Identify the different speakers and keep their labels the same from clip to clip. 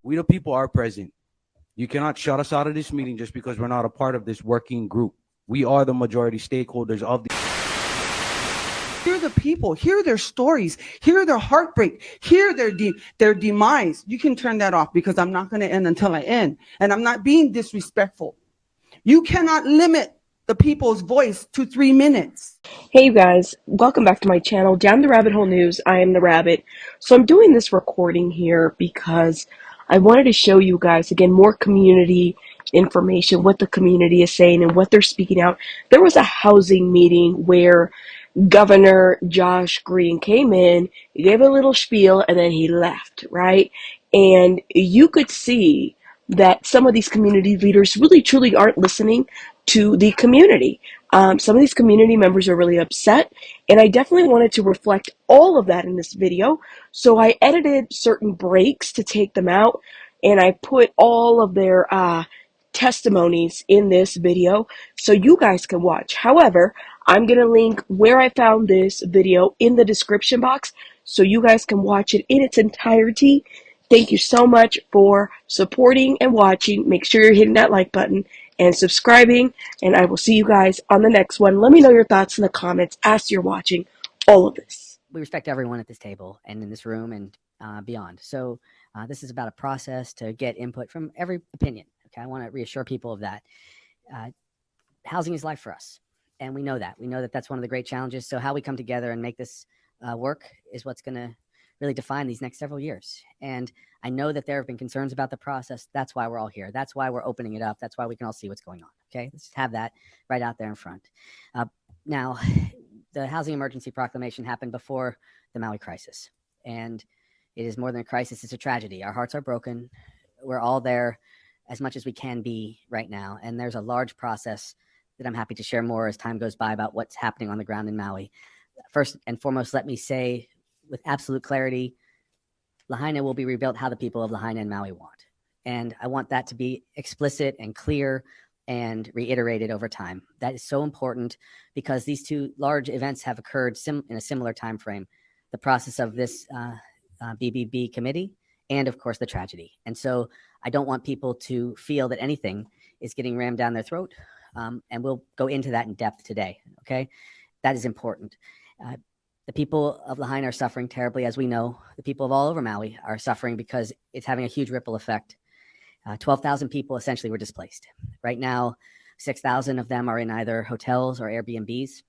Speaker 1: We the people are present. You cannot shut us out of this meeting just because we're not a part of this working group. We are the majority stakeholders of the.
Speaker 2: Hear the people, hear their stories, hear their heartbreak, hear their demise. You can turn that off because I'm not going to end until I end. And I'm not being disrespectful. You cannot limit the people's voice to 3 minutes.
Speaker 3: Hey you guys, welcome back to my channel, Down the Rabbit Hole News. I am the Rabbit. So I'm doing this recording here because I wanted to show you guys, again, more community information, what the community is saying and what they're speaking out. There was a housing meeting where Governor Josh Green came in, he gave a little spiel, and then he left, right? And you could see that some of these community leaders really truly aren't listening to the community. Some of these community members are really upset, and I definitely wanted to reflect all of that in this video. So I edited certain breaks to take them out, and I put all of their testimonies in this video so you guys can watch. However, I'm going to link where I found this video in the description box so you guys can watch it in its entirety. Thank you so much for supporting and watching. Make sure you're hitting that like button and subscribing, and I will see you guys on the next one. Let me know your thoughts in the comments as you're watching all of this.
Speaker 4: We respect everyone at this table and in this room and beyond. So this is about a process to get input from every opinion. Okay, I want to reassure people of that. Housing is life for us, and we know that. We know that that's one of the great challenges. So how we come together and make this work is what's going to really define these next several years. And I know that there have been concerns about the process. That's why we're all here. That's why we're opening it up. That's why we can all see what's going on. Okay, let's just have that right out there in front. Now, the housing emergency proclamation happened before the Maui crisis, and it is more than a crisis. It's a tragedy. Our hearts are broken. We're all there as much as we can be right now. And there's a large process that I'm happy to share more as time goes by about what's happening on the ground in Maui. First and foremost, let me say with absolute clarity, Lahaina will be rebuilt how the people of Lahaina and Maui want. And I want that to be explicit and clear and reiterated over time. That is so important because these two large events have occurred in a similar time frame. The process of this BBB committee and, of course, the tragedy. And so I don't want people to feel that anything is getting rammed down their throat. And we'll go into that in depth today, okay? That is important. The people of Lahaina are suffering terribly, as we know. The people of all over Maui are suffering because it's having a huge ripple effect. 12,000 people essentially were displaced. Right now, 6,000 of them are in either hotels or Airbnbs.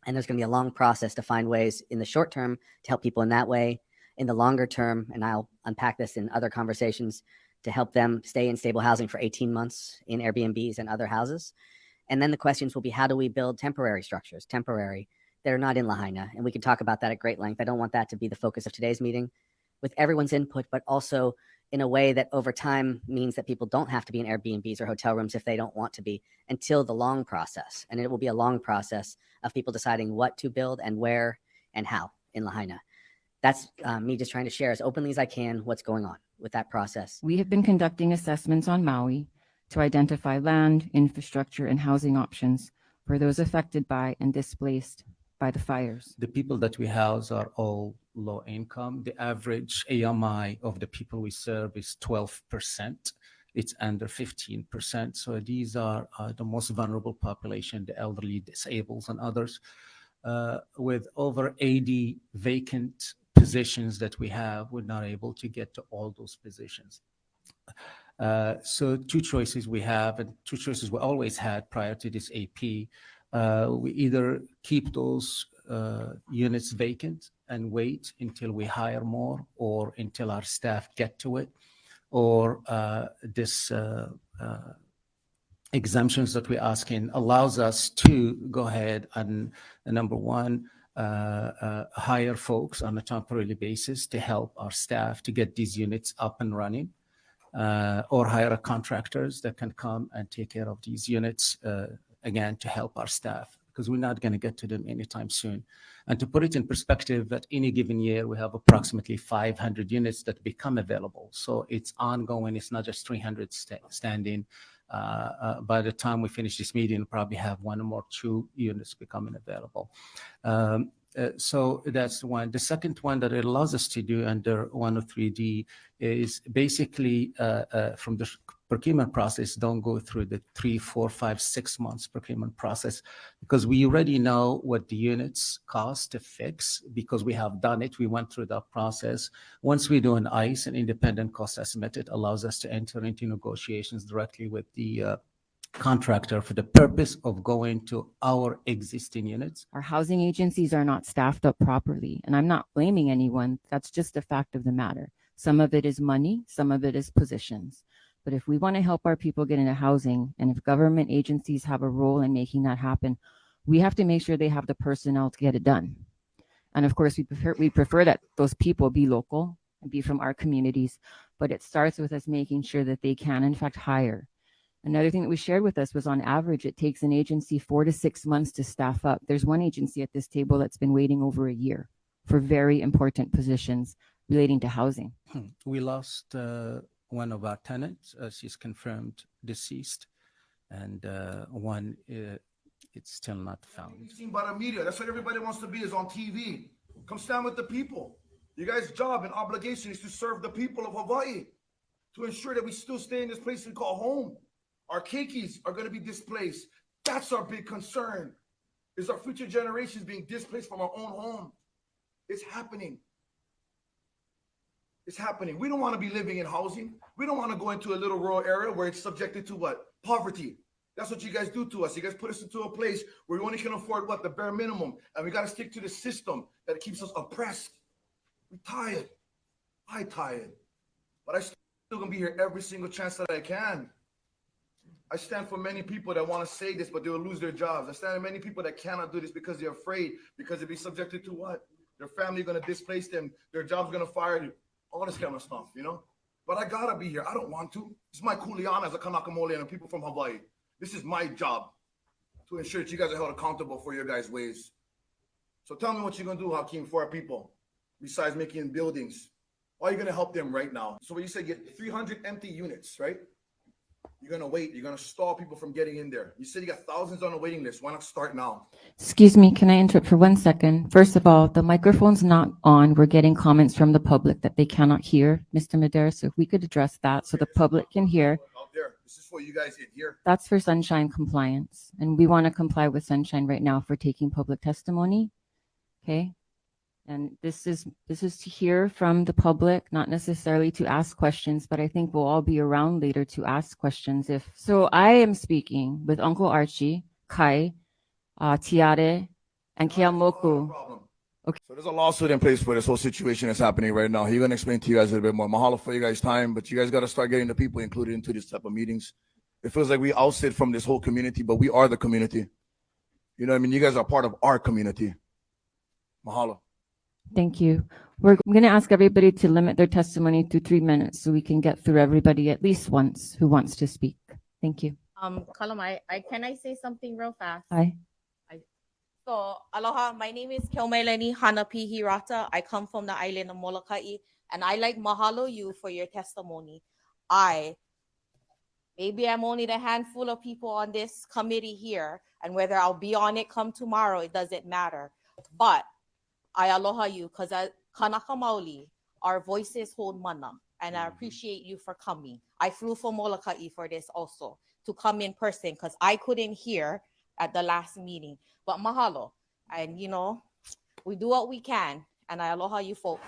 Speaker 4: And there's going to be a long process to find ways in the short term to help people in that way. In the longer term, and I'll unpack this in other conversations, to help them stay in stable housing for 18 months in Airbnbs and other houses. And then the questions will be, how do we build temporary structures, that are not in Lahaina? And we can talk about that at great length. I don't want that to be the focus of today's meeting, with everyone's input, but also in a way that over time means that people don't have to be in Airbnbs or hotel rooms if they don't want to be until the long process. And it will be a long process of people deciding what to build and where and how in Lahaina. That's me just trying to share as openly as I can what's going on with that process.
Speaker 5: We have been conducting assessments on Maui to identify land, infrastructure, and housing options for those affected by and displaced by the fires.
Speaker 6: The people that we house are all low income. The average AMI of the people we serve is 12%. It's under 15%. So these are the most vulnerable population, the elderly, disabled, and others. With over 80 vacant positions that we have, we're not able to get to all those positions. So two choices we have, and two choices we always had prior to this AP. We either keep those units vacant and wait until we hire more or until our staff get to it, or this exemptions that we're asking allows us to go ahead and, number one, hire folks on a temporary basis to help our staff to get these units up and running, or hire contractors that can come and take care of these units, again, to help our staff, because we're not going to get to them anytime soon. And to put it in perspective, at any given year, we have approximately 500 units that become available. So it's ongoing. It's not just 300 standing. By the time we finish this meeting, we'll probably have one or more, 2 units becoming available. So that's one. The second one that it allows us to do under 103D is basically from the procurement process, don't go through the 3, 4, 5, 6 months procurement process, because we already know what the units cost to fix because we have done it. We went through that process. Once we do an ICE, an independent cost estimate, it allows us to enter into negotiations directly with the contractor for the purpose of going to our existing units.
Speaker 5: Our housing agencies are not staffed up properly, and I'm not blaming anyone. That's just a fact of the matter. Some of it is money, some of it is positions. But if we want to help our people get into housing, and if government agencies have a role in making that happen, we have to make sure they have the personnel to get it done. And of course, we prefer that those people be local and be from our communities, but it starts with us making sure that they can, in fact, hire. Another thing that was shared with us was, on average, it takes an agency 4 to 6 months to staff up. There's one agency at this table that's been waiting over a year for very important positions relating to housing.
Speaker 6: We lost one of our tenants. She's confirmed deceased, and one, it's still not found.
Speaker 7: Seen by the media. That's what everybody wants to be, is on TV. Come stand with the people. You guys' job and obligation is to serve the people of Hawaii, to ensure that we still stay in this place we call home. Our keikis are going to be displaced. That's our big concern, is our future generations being displaced from our own home. It's happening. It's happening. We don't want to be living in housing. We don't want to go into a little rural area where it's subjected to what? Poverty. That's what you guys do to us. You guys put us into a place where we only can afford what? The bare minimum. And we got to stick to the system that keeps us oppressed. We're tired. I'm tired. But I still going to be here every single chance that I can. I stand for many people that want to say this, but they will lose their jobs. I stand for many people that cannot do this because they're afraid, because they'll be subjected to what? Their family going to displace them. Their job's going to fire them. All this kind of stuff, you know? But I got to be here. I don't want to. It's my kuleana as a Kanaka Mole and people from Hawaii. This is my job to ensure that you guys are held accountable for your guys' ways. So tell me what you're going to do, Hakeem, for our people, besides making buildings. How are you going to help them right now? So when you say get 300 empty units, right? You're going to wait. You're going to stall people from getting in there. You said you got thousands on the waiting list. Why not start now?
Speaker 5: Excuse me, can I interrupt for 1 second? First of all, the microphone's not on. We're getting comments from the public that they cannot hear, Mr. Madera. So if we could address that so the public can hear.
Speaker 7: Out there. This is for you guys in here.
Speaker 5: That's for sunshine compliance. And we want to comply with sunshine right now for taking public testimony. Okay? And this is to hear from the public, not necessarily to ask questions, but I think we'll all be around later to ask questions. So I am speaking with Uncle Archie, Kai, Tiare, and Keamoku.
Speaker 7: Okay. So there's a lawsuit in place for this whole situation that's happening right now. He's going to explain to you guys a little bit more. Mahalo for you guys' time, but you guys got to start getting the people included into this type of meetings. It feels like we ousted from this whole community, but we are the community. You know what I mean? You guys are part of our community. Mahalo.
Speaker 5: Thank you. We're going to ask everybody to limit their testimony to 3 minutes so we can get through everybody at least once who wants to speak. Thank you.
Speaker 8: Kalam, can I say something real fast?
Speaker 5: Hi.
Speaker 8: So, aloha, my name is Kelmaileni Hanapi Hirata. I come from the island of Molokai, and I like mahalo you for your testimony. Maybe I'm only the handful of people on this committee here, and whether I'll be on it come tomorrow, it doesn't matter. But I aloha you because as Kanaka Maoli, our voices hold mana, and I appreciate you for coming. I flew from Molokai for this also, to come in person because I couldn't hear at the last meeting. But mahalo. And, you know, we do what we can, and I aloha you folks.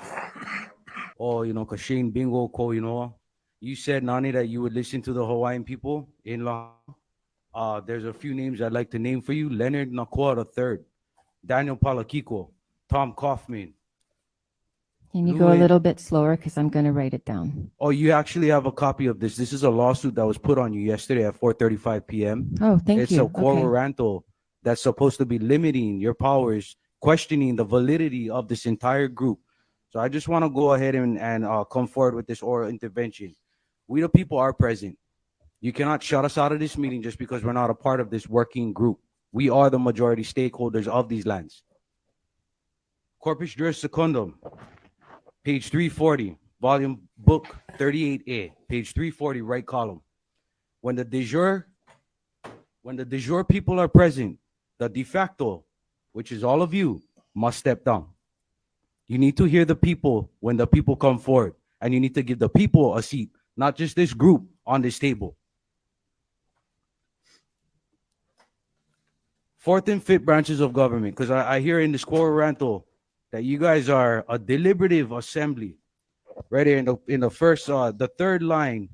Speaker 1: Oh, you know, because Shane Bingo, Ko, you know, you said, Nani, that you would listen to the Hawaiian people in Lahaina. There's a few names I'd like to name for you. Leonard Nakua III, Daniel Palakiko, Tom Kaufman.
Speaker 5: Can you go a little bit slower because I'm going to write it down.
Speaker 1: Oh, you actually have a copy of this. This is a lawsuit that was put on you yesterday at 4:35 p.m.
Speaker 5: Oh, thank you.
Speaker 1: It's a quorum that's supposed to be limiting your powers, questioning the validity of this entire group. So I just want to go ahead and come forward with this oral intervention. We the people are present. You cannot shut us out of this meeting just because we're not a part of this working group. We are the majority stakeholders of these lands. Corpus Juris Secundum, page 340, volume book 38A, page 340, right column. When the de jure people are present, the de facto, which is all of you, must step down. You need to hear the people when the people come forward, and you need to give the people a seat, not just this group on this table. Fourth and fifth branches of government, because I hear in this quorum ranto that you guys are a deliberative assembly. Right here in the first, the third line,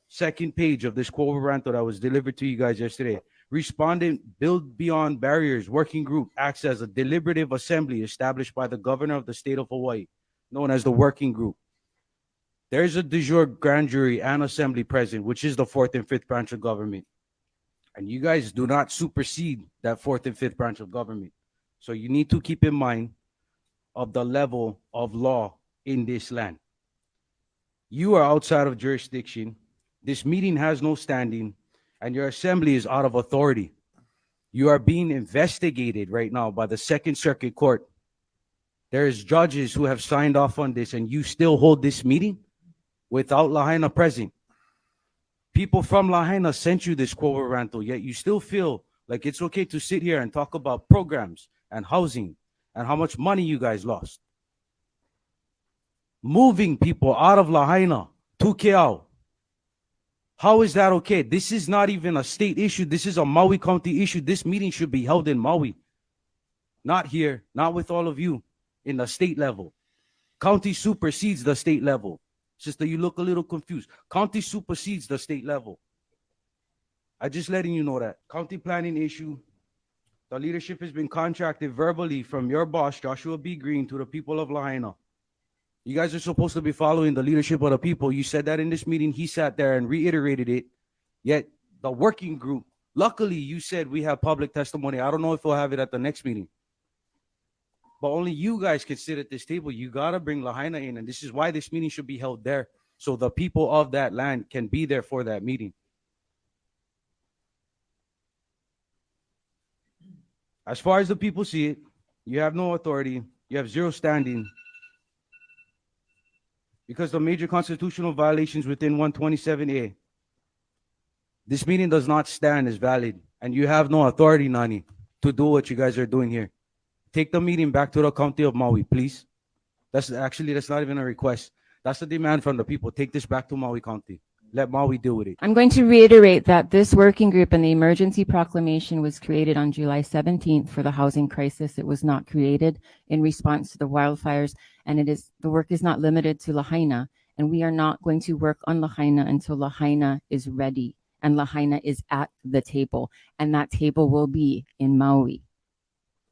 Speaker 1: second page of this quorum ranto that was delivered to you guys yesterday. Respondent Build Beyond Barriers Working Group acts as a deliberative assembly established by the governor of the state of Hawaii, known as the Working Group. There is a de jure grand jury and assembly present, which is the fourth and fifth branch of government. And you guys do not supersede that fourth and fifth branch of government. So you need to keep in mind of the level of law in this land. You are outside of jurisdiction. This meeting has no standing, and your assembly is out of authority. You are being investigated right now by the Second Circuit Court. There's judges who have signed off on this, and you still hold this meeting without Lahaina present. People from Lahaina sent you this quo ranto, yet you still feel like it's okay to sit here and talk about programs and housing and how much money you guys lost. Moving people out of Lahaina to Keau. How is that okay? This is not even a state issue. This is a Maui County issue. This meeting should be held in Maui. Not here, not with all of you in the state level. County supersedes the state level. Sister, you look a little confused. County supersedes the state level. I just letting you know that. County planning issue. The leadership has been contracted verbally from your boss, Joshua B. Green, to the people of Lahaina. You guys are supposed to be following the leadership of the people. You said that in this meeting. He sat there and reiterated it. Yet the working group, luckily you said we have public testimony. I don't know if we'll have it at the next meeting. But only you guys can sit at this table. You got to bring Lahaina in. And this is why this meeting should be held there. So the people of that land can be there for that meeting. As far as the people see it, you have no authority. You have zero standing. Because the major constitutional violations within 127A, this meeting does not stand as valid. And you have no authority, Nani, to do what you guys are doing here. Take the meeting back to the county of Maui, please. That's not even a request. That's a demand from the people. Take this back to Maui County. Let Maui deal with it.
Speaker 5: I'm going to reiterate that this working group and the emergency proclamation was created on July 17th for the housing crisis. It was not created in response to the wildfires, and the work is not limited to Lahaina, and we are not going to work on Lahaina until Lahaina is ready and Lahaina is at the table, and that table will be in Maui.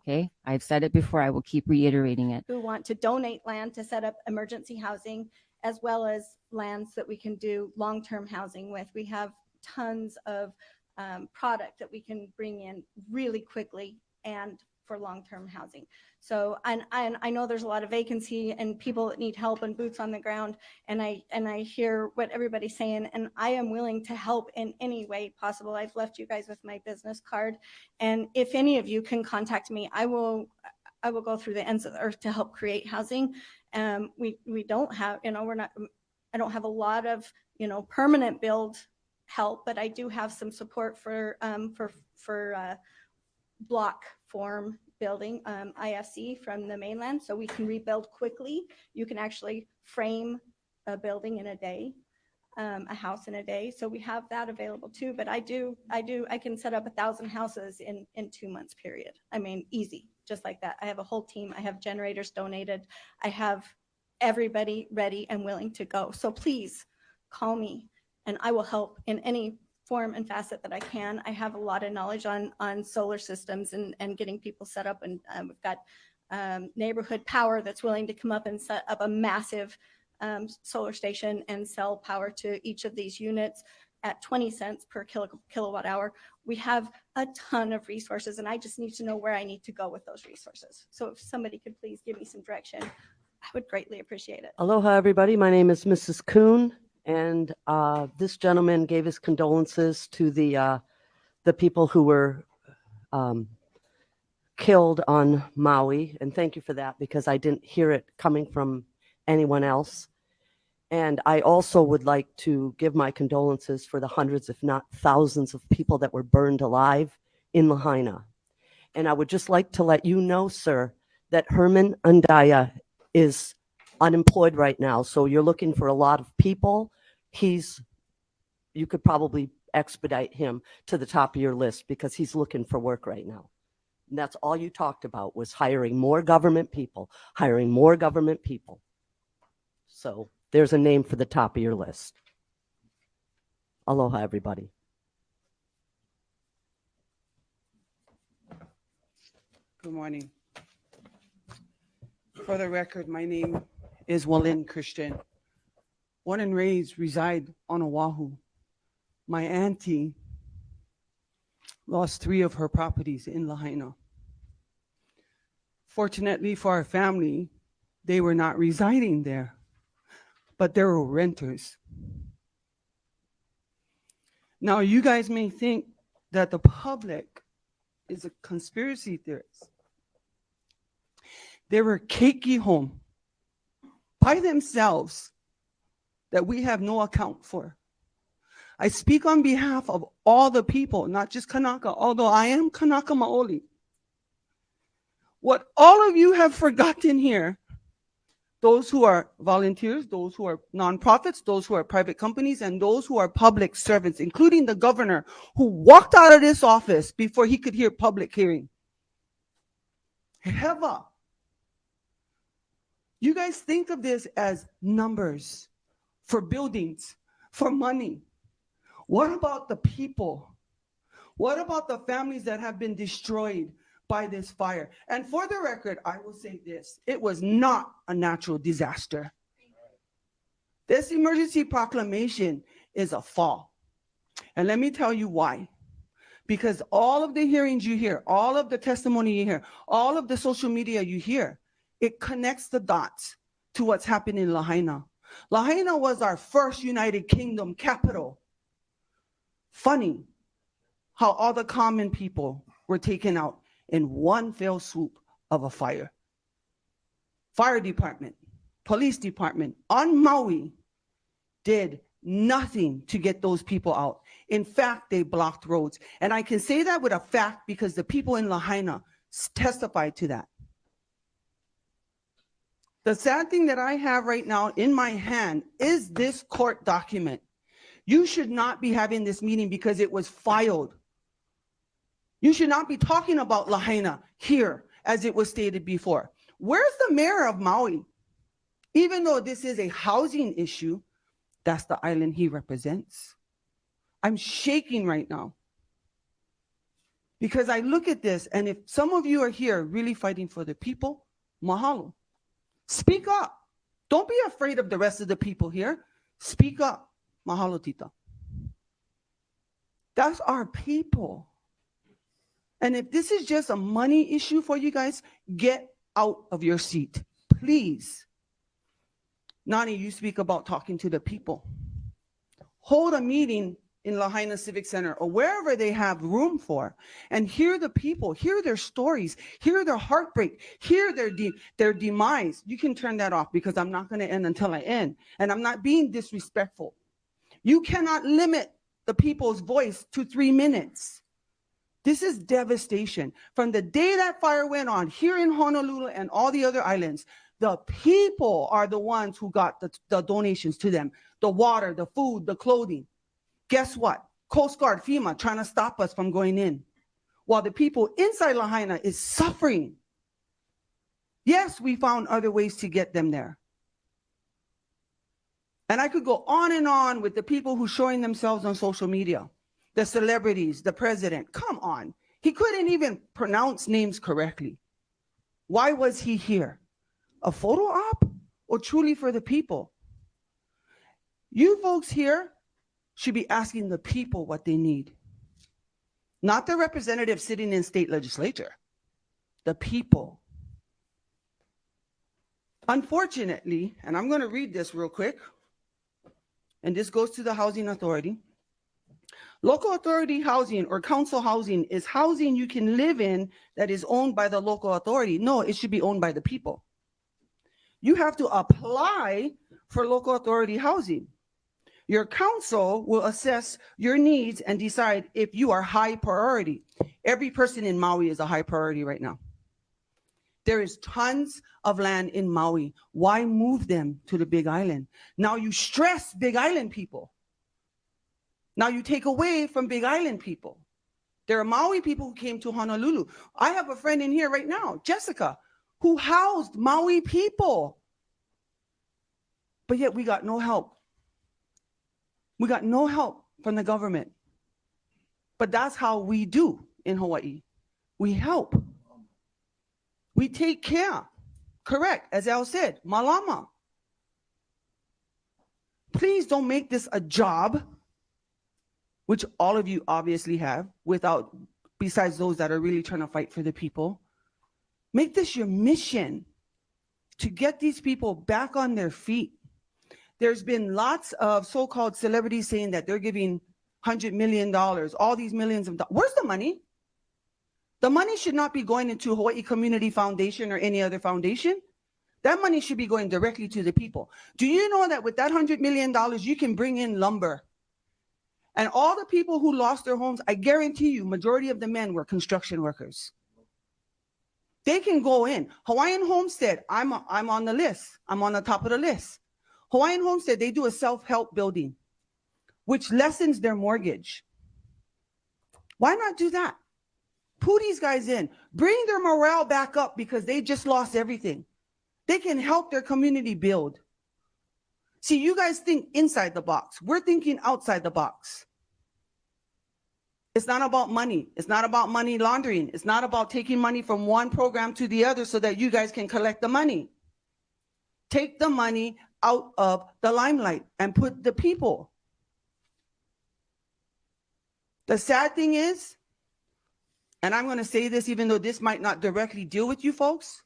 Speaker 5: Okay, I've said it before, I will keep reiterating it.
Speaker 9: Who want to donate land to set up emergency housing, as well as lands that we can do long-term housing with. We have tons of product that we can bring in really quickly and for long-term housing. So, and I know there's a lot of vacancy and people that need help and boots on the ground. And I hear what everybody's saying, and I am willing to help in any way possible. I've left you guys with my business card. And if any of you can contact me, I will go through the ends of the earth to help create housing. We don't have, I don't have a lot of, permanent build help, but I do have some support for block form building, IFC from the mainland, so we can rebuild quickly. You can actually frame a building in a day, a house in a day. So we have that available too. But I can set up 1,000 houses in 2 months period. I mean, easy, just like that. I have a whole team. I have generators donated. I have everybody ready and willing to go. So please call me and I will help in any form and facet that I can. I have a lot of knowledge on solar systems and getting people set up. And we've got neighborhood power that's willing to come up and set up a massive solar station and sell power to each of these units at 20 cents per kilowatt hour. We have a ton of resources, and I just need to know where I need to go with those resources. So if somebody could please give me some direction, I would greatly appreciate it.
Speaker 10: Aloha, everybody. My name is Mrs. Kuhn, and this gentleman gave his condolences to the people who were killed on Maui, and thank you for that, because I didn't hear it coming from anyone else. And I also would like to give my condolences for the hundreds, if not thousands, of people that were burned alive in Lahaina. And I would just like to let you know, sir, that Herman Undaya is unemployed right now. So you're looking for a lot of people. You could probably expedite him to the top of your list because he's looking for work right now. And that's all you talked about was hiring more government people, hiring more government people. So there's a name for the top of your list. Aloha, everybody.
Speaker 2: Good morning. For the record, my name is Walin Christian. Born and raised, reside on Oahu. My auntie lost 3 of her properties in Lahaina. Fortunately for our family, they were not residing there, but they were renters. Now, you guys may think that the public is a conspiracy theorist. They were keiki home by themselves that we have no account for. I speak on behalf of all the people, not just Kanaka, although I am Kanaka Maoli. What all of you have forgotten here, those who are volunteers, those who are nonprofits, those who are private companies, and those who are public servants, including the governor who walked out of this office before he could hear public hearing. Heva. You guys think of this as numbers for buildings, for money. What about the people? What about the families that have been destroyed by this fire? And for the record, I will say this, it was not a natural disaster. This emergency proclamation is a fall. And let me tell you why. Because all of the hearings you hear, all of the testimony you hear, all of the social media you hear, it connects the dots to what's happening in Lahaina. Lahaina was our first United Kingdom capital. Funny how all the common people were taken out in one fell swoop of a fire. Fire department, police department on Maui did nothing to get those people out. In fact, they blocked roads. And I can say that with a fact because the people in Lahaina testified to that. The sad thing that I have right now in my hand is this court document. You should not be having this meeting because it was filed. You should not be talking about Lahaina here as it was stated before. Where's the mayor of Maui? Even though this is a housing issue, that's the island he represents. I'm shaking right now because I look at this, and if some of you are here really fighting for the people, mahalo. Speak up. Don't be afraid of the rest of the people here. Speak up. Mahalo, Tita. That's our people. And if this is just a money issue for you guys, get out of your seat, please. Nani, you speak about talking to the people. Hold a meeting in Lahaina Civic Center or wherever they have room for, and hear the people, hear their stories, hear their heartbreak, hear their demise. You can turn that off because I'm not going to end until I end, and I'm not being disrespectful. You cannot limit the people's voice to 3 minutes. This is devastation. From the day that fire went on here in Honolulu and all the other islands, the people are the ones who got the donations to them, the water, the food, the clothing. Guess what? Coast Guard, FEMA trying to stop us from going in while the people inside Lahaina is suffering. Yes, we found other ways to get them there. And I could go on and on with the people who showing themselves on social media, the celebrities, the president. Come on. He couldn't even pronounce names correctly. Why was he here? A photo op or truly for the people? You folks here should be asking the people what they need. Not the representatives sitting in state legislature. The people. Unfortunately, and I'm going to read this real quick, and this goes to the Housing Authority. Local authority housing or council housing is housing you can live in that is owned by the local authority. No, it should be owned by the people. You have to apply for local authority housing. Your council will assess your needs and decide if you are high priority. Every person in Maui is a high priority right now. There is tons of land in Maui. Why move them to the Big Island? Now you stress Big Island people. Now you take away from Big Island people. There are Maui people who came to Honolulu. I have a friend in here right now, Jessica, who housed Maui people. But yet we got no help. We got no help from the government. But that's how we do in Hawaii. We help. We take care. Correct, as Al said, malama. Please don't make this a job, which all of you obviously have, besides those that are really trying to fight for the people. Make this your mission to get these people back on their feet. There's been lots of so-called celebrities saying that they're giving $100 million, all these millions of dollars. Where's the money? The money should not be going into Hawaii Community Foundation or any other foundation. That money should be going directly to the people. Do you know that with that $100 million, you can bring in lumber? And all the people who lost their homes, I guarantee you, majority of the men were construction workers. They can go in. Hawaiian Homestead, I'm on the list. I'm on the top of the list. Hawaiian Homestead, they do a self-help building, which lessens their mortgage. Why not do that? Pull these guys in. Bring their morale back up because they just lost everything. They can help their community build. See, you guys think inside the box. We're thinking outside the box. It's not about money. It's not about money laundering. It's not about taking money from one program to the other so that you guys can collect the money. Take the money out of the limelight and put the people. The sad thing is, and I'm going to say this even though this might not directly deal with you folks,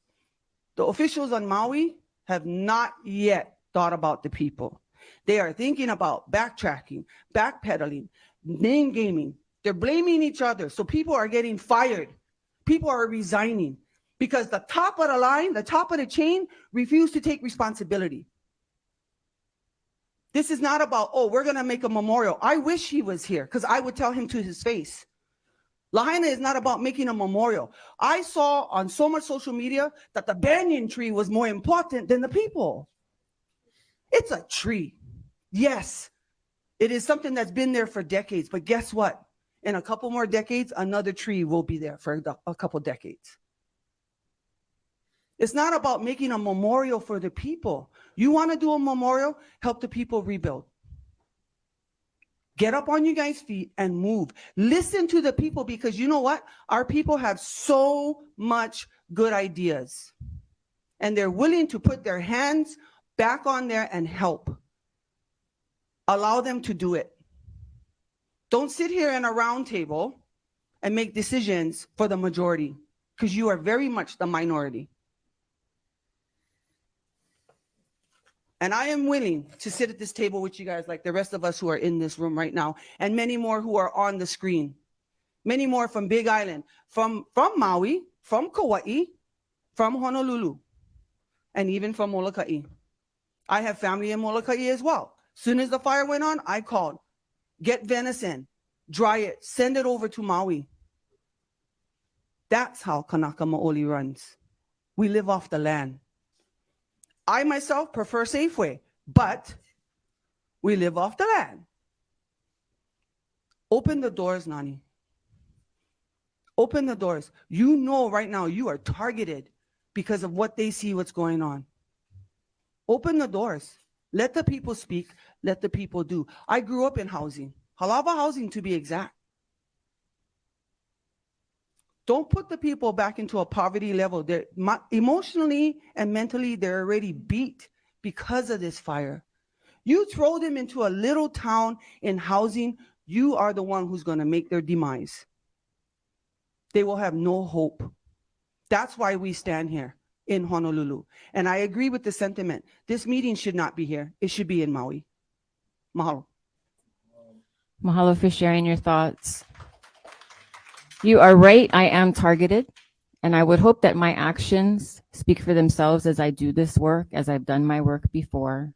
Speaker 2: the officials on Maui have not yet thought about the people. They are thinking about backtracking, backpedaling, name gaming. They're blaming each other. So people are getting fired. People are resigning because the top of the line, the top of the chain, refuse to take responsibility. This is not about, oh, we're going to make a memorial. I wish he was here because I would tell him to his face. Lahaina is not about making a memorial. I saw on so much social media that the banyan tree was more important than the people. It's a tree. Yes, it is something that's been there for decades. But guess what? In a couple more decades, another tree will be there for a couple decades. It's not about making a memorial for the people. You want to do a memorial? Help the people rebuild. Get up on you guys' feet and move. Listen to the people because you know what? Our people have so much good ideas. And they're willing to put their hands back on there and help. Allow them to do it. Don't sit here in a round table and make decisions for the majority because you are very much the minority. And I am willing to sit at this table with you guys like the rest of us who are in this room right now, and many more who are on the screen. Many more from Big Island, from Maui, from Kauai, from Honolulu, and even from Molokai. I have family in Molokai as well. Soon as the fire went on, I called. Get venison, dry it, send it over to Maui. That's how Kanaka Maoli runs. We live off the land. I myself prefer Safeway, but we live off the land. Open the doors, Nani. Open the doors. You know right now you are targeted because of what they see what's going on. Open the doors. Let the people speak. Let the people do. I grew up in housing, Halava housing to be exact. Don't put the people back into a poverty level. They're emotionally and mentally, they're already beat because of this fire. You throw them into a little town in housing, you are the one who's going to make their demise. They will have no hope. That's why we stand here in Honolulu. And I agree with the sentiment. This meeting should not be here. It should be in Maui. Mahalo.
Speaker 5: Mahalo for sharing your thoughts. You are right. I am targeted. And I would hope that my actions speak for themselves as I do this work, as I've done my work before.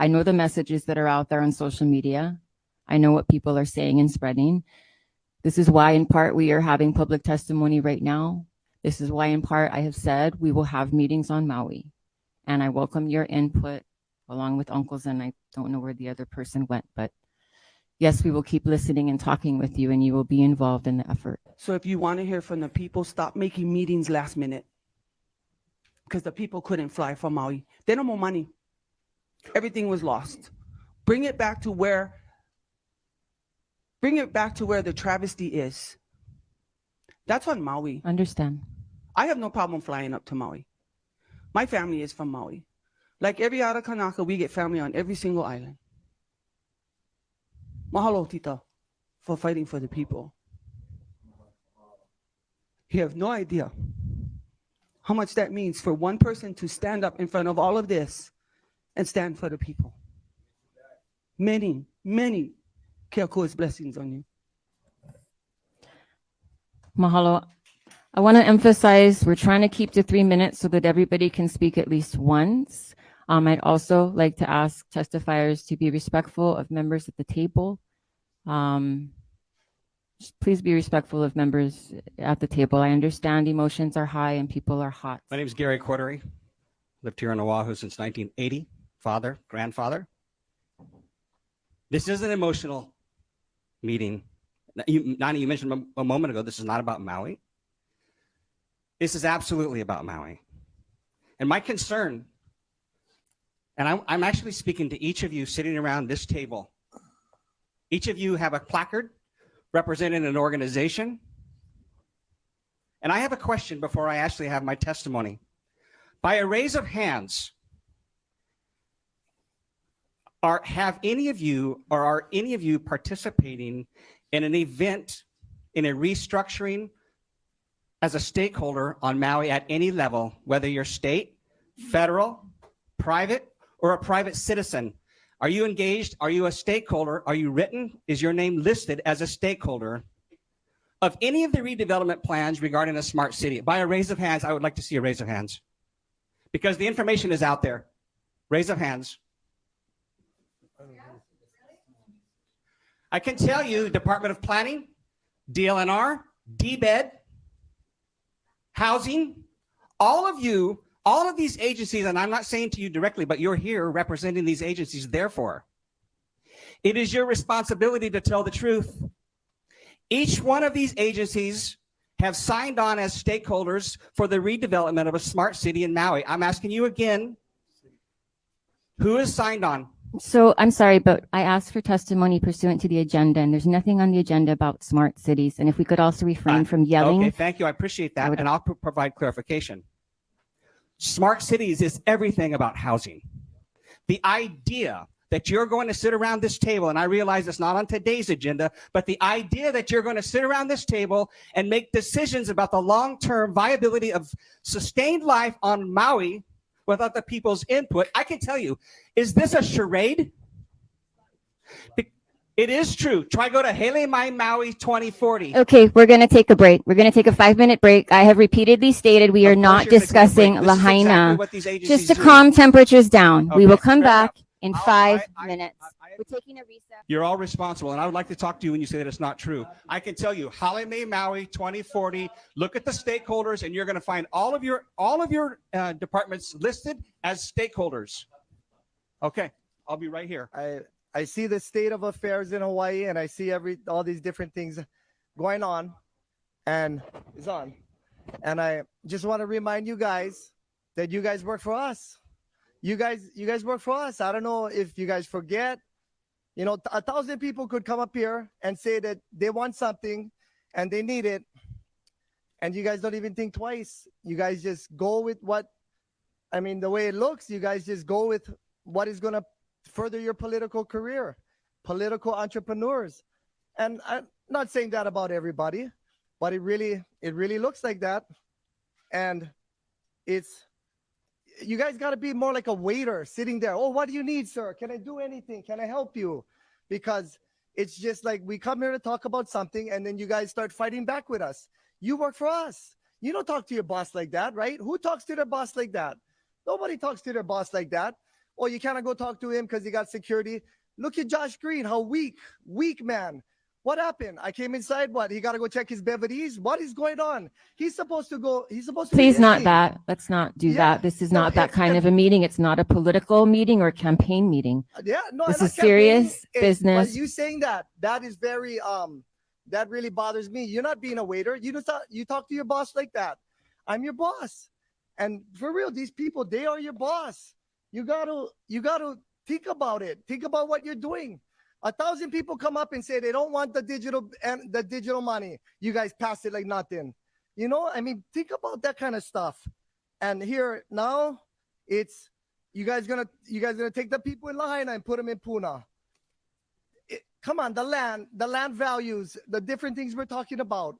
Speaker 5: I know the messages that are out there on social media. I know what people are saying and spreading. This is why, in part, we are having public testimony right now. This is why, in part, I have said we will have meetings on Maui. And I welcome your input along with uncles, and I don't know where the other person went, but yes, we will keep listening and talking with you, and you will be involved in the effort.
Speaker 2: So if you want to hear from the people, stop making meetings last minute. Because the people couldn't fly from Maui. They don't more money. Everything was lost. Bring it back to where the travesty is. That's on Maui.
Speaker 5: Understand.
Speaker 2: I have no problem flying up to Maui. My family is from Maui. Like every other Kanaka, we get family on every single island. Mahalo, Tita, for fighting for the people. You have no idea how much that means for one person to stand up in front of all of this and stand for the people. Many, many Keakua's blessings on you.
Speaker 5: Mahalo. I want to emphasize we're trying to keep to 3 minutes so that everybody can speak at least once. I'd also like to ask testifiers to be respectful of members at the table. Please be respectful of members at the table. I understand emotions are high and people are hot.
Speaker 11: My name is Gary Cordery. Lived here on Oahu since 1980. Father, grandfather. This is an emotional meeting. Nani, you mentioned a moment ago, this is not about Maui. This is absolutely about Maui. And my concern, and I'm actually speaking to each of you sitting around this table. Each of you have a placard representing an organization. And I have a question before I actually have my testimony. By a raise of hands, are any of you participating in an event, in a restructuring as a stakeholder on Maui at any level, whether you're state, federal, private, or a private citizen? Are you engaged? Are you a stakeholder? Are you written? Is your name listed as a stakeholder of any of the redevelopment plans regarding a smart city? By a raise of hands, I would like to see a raise of hands because the information is out there. Raise of hands. I can tell you, Department of Planning, DLNR, DBED, Housing, all of these agencies, and I'm not saying to you directly, but you're here representing these agencies. Therefore, it is your responsibility to tell the truth. Each one of these agencies have signed on as stakeholders for the redevelopment of a smart city in Maui. I'm asking you again, who has signed on?
Speaker 5: So I'm sorry, but I asked for testimony pursuant to the agenda, and there's nothing on the agenda about smart cities. And if we could also refrain from yelling.
Speaker 11: Okay, thank you. I appreciate that. And I'll provide clarification. Smart cities is everything about housing. The idea that you're going to sit around this table, and I realize it's not on today's agenda, but the idea that you're going to sit around this table and make decisions about the long-term viability of sustained life on Maui without the people's input, I can tell you, is this a charade? It is true. Try go to Hele Mai Maui 2040.
Speaker 5: Okay, we're going to take a break. We're going to take a 5-minute break. I have repeatedly stated we are not discussing Lahaina. Just to calm temperatures down. We will come back in 5 minutes. We're taking a recess.
Speaker 11: You're all responsible, and I would like to talk to you when you say that it's not true. I can tell you, Hele Mai Maui 2040. Look at the stakeholders, and you're going to find all of your departments listed as stakeholders. Okay, I'll be right here.
Speaker 12: I see the state of affairs in Hawaii, and I see all these different things going on, and it's on. And I just want to remind you guys that you guys work for us. You guys work for us. I don't know if you guys forget. You know, 1,000 people could come up here and say that they want something and they need it, and you guys don't even think twice. You guys just go with the way it looks. You guys just go with what is going to further your political career, political entrepreneurs. And I'm not saying that about everybody, but it really looks like that. And you guys got to be more like a waiter sitting there. Oh, what do you need, sir? Can I do anything? Can I help you? Because it's just like we come here to talk about something, and then you guys start fighting back with us. You work for us. You don't talk to your boss like that, right? Who talks to their boss like that? Nobody talks to their boss like that. Oh, you cannot go talk to him because he got security. Look at Josh Green, how weak man. What happened? I came inside. What? He got to go check his bevities. What is going on? He's supposed to go. He's supposed to.
Speaker 5: Please
Speaker 12: be
Speaker 5: not
Speaker 12: busy.
Speaker 5: that. Let's not do
Speaker 12: Yeah,
Speaker 5: that. This is
Speaker 12: no,
Speaker 5: not that kind of a meeting. It's not a political meeting or campaign meeting.
Speaker 12: Yeah, no,
Speaker 5: This
Speaker 12: I'm
Speaker 5: is
Speaker 12: not campaigning.
Speaker 5: serious
Speaker 12: But
Speaker 5: business.
Speaker 12: you saying that is very that really bothers me. You're not being a waiter. You talk to your boss like that. I'm your boss, and for real, these people, they are your boss. You gotta think about it. Think about what you're doing. 1,000 people come up and say they don't want the digital money. You guys pass it like nothing. You know, I mean, think about that kind of stuff. And here now, it's you guys gonna take the people in Lahaina and put them in Puna. Come on, the land values, the different things we're talking about.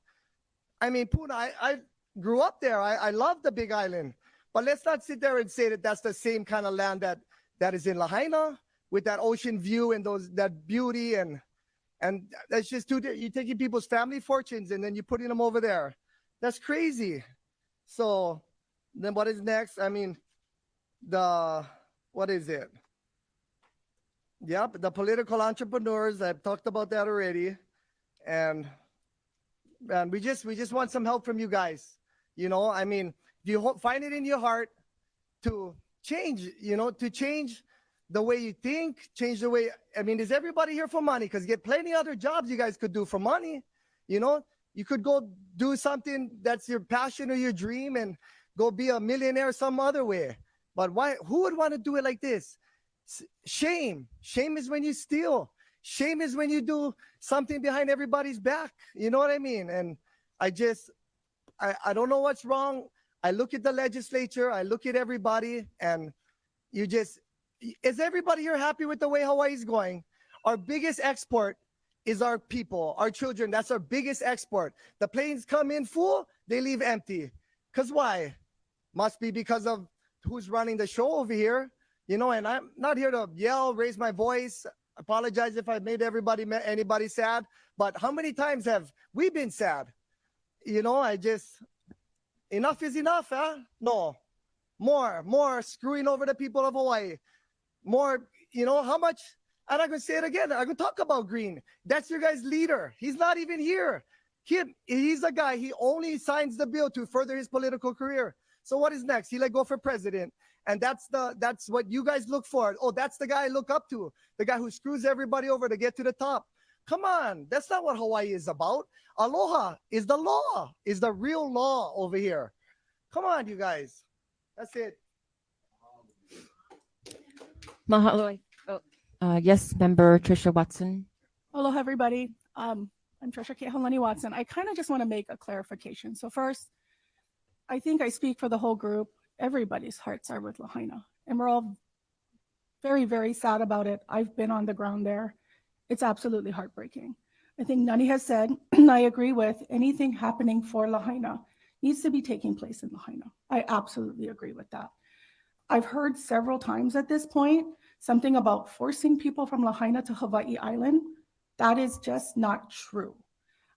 Speaker 12: I mean, Puna, I grew up there. I love the Big Island, but let's not sit there and say that that's the same kind of land that is in Lahaina, with that ocean view and that beauty, and that's just you're taking people's family fortunes and then you're putting them over there. That's crazy. So then what is next? I mean, what is it? Yep, the political entrepreneurs. I've talked about that already, and we just want some help from you guys. You know, I mean, if you find it in your heart to change, to change the way you think, change the way, I mean, is everybody here for money? Because you get plenty other jobs you guys could do for money. You could go do something that's your passion or your dream and go be a millionaire some other way. But why? Who would want to do it like this? Shame is when you steal. Shame is when you do something behind everybody's back. You know what I mean? And I don't know what's wrong. I look at the legislature, I look at everybody, and is everybody here happy with the way Hawaii's going? Our biggest export is our people, our children. That's our biggest export. The planes come in full, they leave empty. Because why? Must be because of who's running the show over here. And I'm not here to yell, raise my voice. Apologize if I made anybody sad. But how many times have we been sad? Enough is enough, huh? No. More screwing over the people of Hawaii. More, how much? And I'm going to say it again. I'm going to talk about Green. That's your guy's leader. He's not even here. He's a guy. He only signs the bill to further his political career. So what is next? He go for president. And that's what you guys look for. Oh, that's the guy I look up to. The guy who screws everybody over to get to the top. Come on. That's not what Hawaii is about. Aloha is the law, is the real law over here. Come on, you guys. That's it.
Speaker 5: Mahalo. Yes, member Trisha Watson.
Speaker 13: Aloha, everybody. I'm Trisha Kehalani Watson. I kind of just want to make a clarification. So first, I think I speak for the whole group. Everybody's hearts are with Lahaina, and we're all very, very sad about it. I've been on the ground there. It's absolutely heartbreaking. I think Nani has said, and I agree with, anything happening for Lahaina needs to be taking place in Lahaina. I absolutely agree with that. I've heard several times at this point something about forcing people from Lahaina to Hawaii Island. That is just not true.